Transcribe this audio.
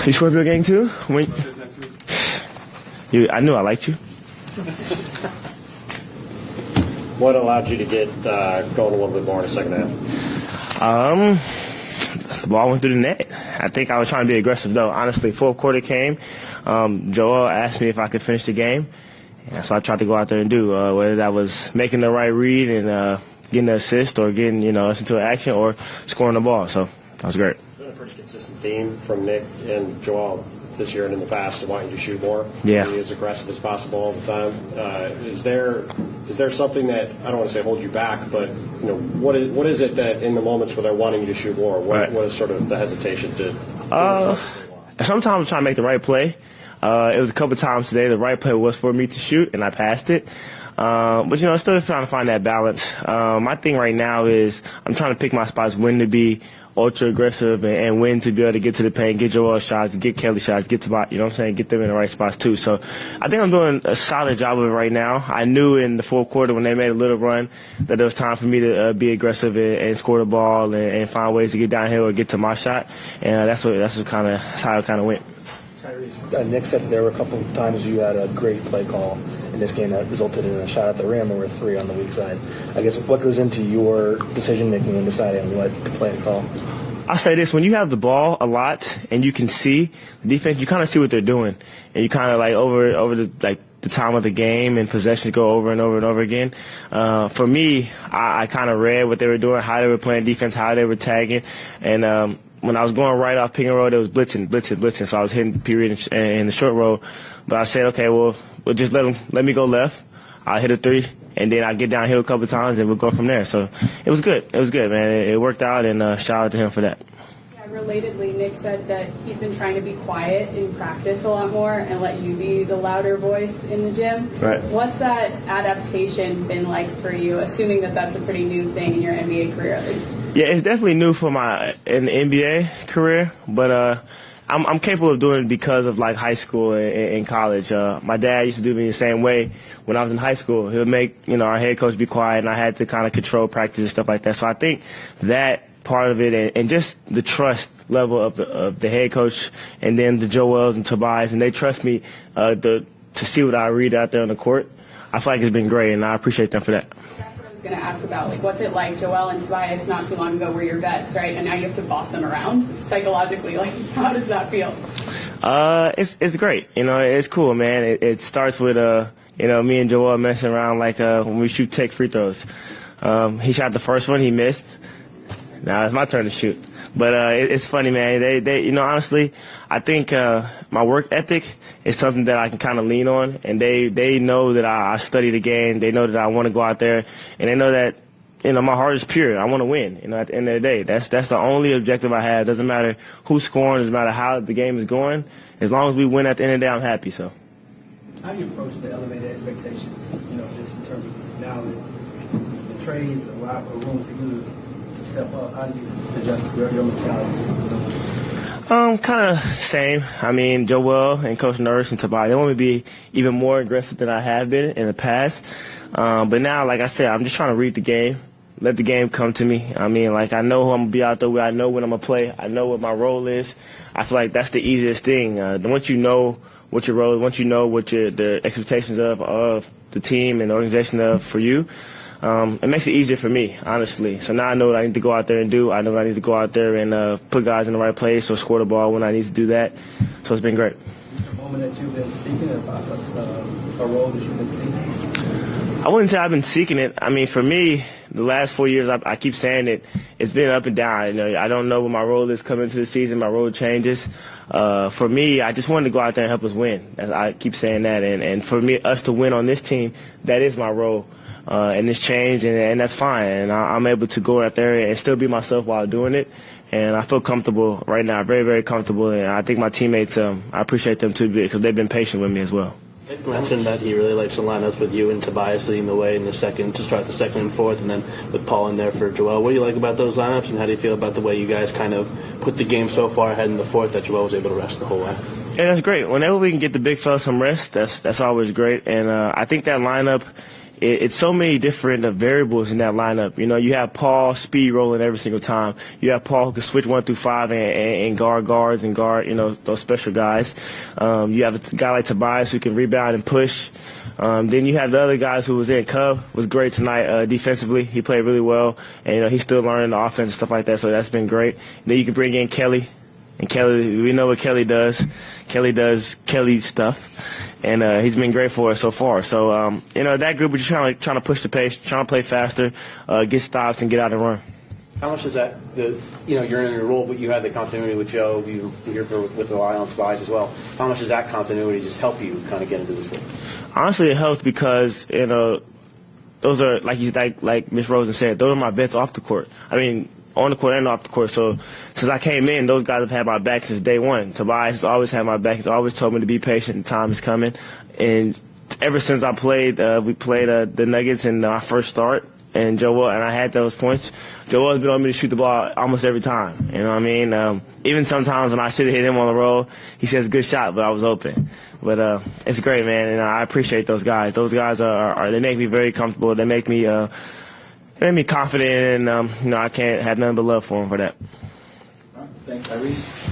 You Scorpio gang too? I knew I liked you. What allowed you to get going a little bit more in the second half? The ball went through the net. I think I was trying to be aggressive, though. Honestly, fourth quarter came. Joel asked me if I could finish the game. And that's what I tried to go out there and do, whether that was making the right read and getting the assist or getting, us into an action or scoring the ball. So that was great. It's been a pretty consistent theme from Nick and Joel this year and in the past to want you to shoot more. Yeah. Be as aggressive as possible all the time. Is there something that, I don't want to say holds you back, but what is it that in the moments where they're wanting you to shoot more, what is sort of the hesitation to? Sometimes I'm trying to make the right play. It was a couple times today the right play was for me to shoot, and I passed it. But, still trying to find that balance. My thing right now is I'm trying to pick my spots, when to be ultra aggressive and when to be able to get to the paint, get Joel shots, get Kelly shots, get to my, get them in the right spots too. So I think I'm doing a solid job of it right now. I knew in the fourth quarter when they made a little run that it was time for me to be aggressive and score the ball and find ways to get downhill or get to my shot. And that's how it kind of went. Tyrese, Nick said that there were a couple of times you had a great play call in this game that resulted in a shot at the rim or a three on the weak side. I guess what goes into your decision-making when deciding what play to call? I'll say this, when you have the ball a lot and you can see the defense, you kind of see what they're doing. And you kind of over the time of the game and possessions go over and over and over again. For me, I kind of read what they were doing, how they were playing defense, how they were tagging. And when I was going right off pick and roll, it was blitzing. So I was hitting period in the short roll. But I said, okay, we'll just let me go left. I'll hit a three, and then I get downhill a couple times, and we'll go from there. So it was good. It was good, man. It worked out, and shout out to him for that. Yeah, relatedly, Nick said that he's been trying to be quiet in practice a lot more and let you be the louder voice in the gym. Right. What's that adaptation been like for you, assuming that that's a pretty new thing in your NBA career at least? Yeah, it's definitely new for my NBA career, but I'm capable of doing it because of high school and college. My dad used to do me the same way when I was in high school. He would make our head coach be quiet, and I had to kind of control practice and stuff like that. So I think that part of it and just the trust level of the head coach and then the Joels and Tobias, and they trust me to see what I read out there on the court. I feel like it's been great, and I appreciate them for that. Going to ask about what's it like. Joel and Tobias not too long ago were your vets, right? And now you have to boss them around psychologically. How does that feel? It's great. It's cool, man. It starts with me and Joel messing around when we shoot tech free throws. He shot the first one, he missed. Now it's my turn to shoot. But it's funny, man. They honestly, I think my work ethic is something that I can kind of lean on, and they know that I study the game. They know that I want to go out there, and they know that my heart is pure. I want to win. At the end of the day, that's the only objective I have. Doesn't matter who's scoring, doesn't matter how the game is going. As long as we win at the end of the day, I'm happy. So. How do you approach the elevated expectations? Just in terms of now the trades, a lot of room for you to step up. How do you adjust your mentality? Kind of same. I mean, Joel and Coach Nurse and Tobias, they want me to be even more aggressive than I have been in the past. But now, like I said, I'm just trying to read the game, let the game come to me. I mean, I know who I'm going to be out there with. I know when I'm going to play. I know what my role is. I feel like that's the easiest thing. Once you know what your role is, once you know what the expectations of the team and the organization for you, it makes it easier for me, honestly. So now I know what I need to go out there and do. I know I need to go out there and put guys in the right place or score the ball when I need to do that. So it's been great. Is there a moment that you've been seeking, a role that you've been seeking? I wouldn't say I've been seeking it. I mean, for me, the last 4 years, I keep saying it, it's been up and down. I don't know what my role is coming into the season. My role changes. For me, I just wanted to go out there and help us win. I keep saying that. And for me, us to win on this team, that is my role. And it's changed, and that's fine. And I'm able to go out there and still be myself while doing it. And I feel comfortable right now, very, very comfortable. And I think my teammates, I appreciate them too because they've been patient with me as well. Nick mentioned that he really likes to line up with you and Tobias leading the way in the second to start the second and fourth, and then with Paul in there for Joel. What do you like about those lineups, and how do you feel about the way you guys kind of put the game so far ahead in the fourth that Joel was able to rest the whole way? Yeah, that's great. Whenever we can get the big fella some rest, that's always great. And I think that lineup it's so many different variables in that lineup. You know, you have Paul speed rolling every single time. You have Paul who can switch 1 through 5 and guard guards and guard, you know, those special guys. You have a guy like Tobias who can rebound and push. Then you have the other guys who was in. Cub was great tonight defensively. He played really well, and you know he's still learning the offense and stuff like that. So that's been great. Then you can bring in Kelly, and Kelly, we know what Kelly does. Kelly does Kelly stuff, and he's been great for us so far. So you know that group, we're just trying to push the pace, trying to play faster, get stops, and get out and run. How much is that? You know, you're in your role, but you have the continuity with Joe. You're here with the eye on Tobias as well. How much does that continuity just help you kind of get into this role? Honestly, it helps because, you know, those are, like Ms. Rosen said, those are my vets off the court. I mean, on the court and off the court. So since I came in, those guys have had my back since day one. Tobias has always had my back. He's always told me to be patient and time is coming. And ever since I played, we played the Nuggets in our first start. And Joel, and I had those points. Joel's been on me to shoot the ball almost every time. You know what I mean? Even sometimes when I should have hit him on the roll, he says, good shot, but I was open. But it's great, man, and I appreciate those guys. Those guys are they make me very comfortable. They make me confident, and you know, I can't have nothing but love for them for that. Thanks, Tyrese.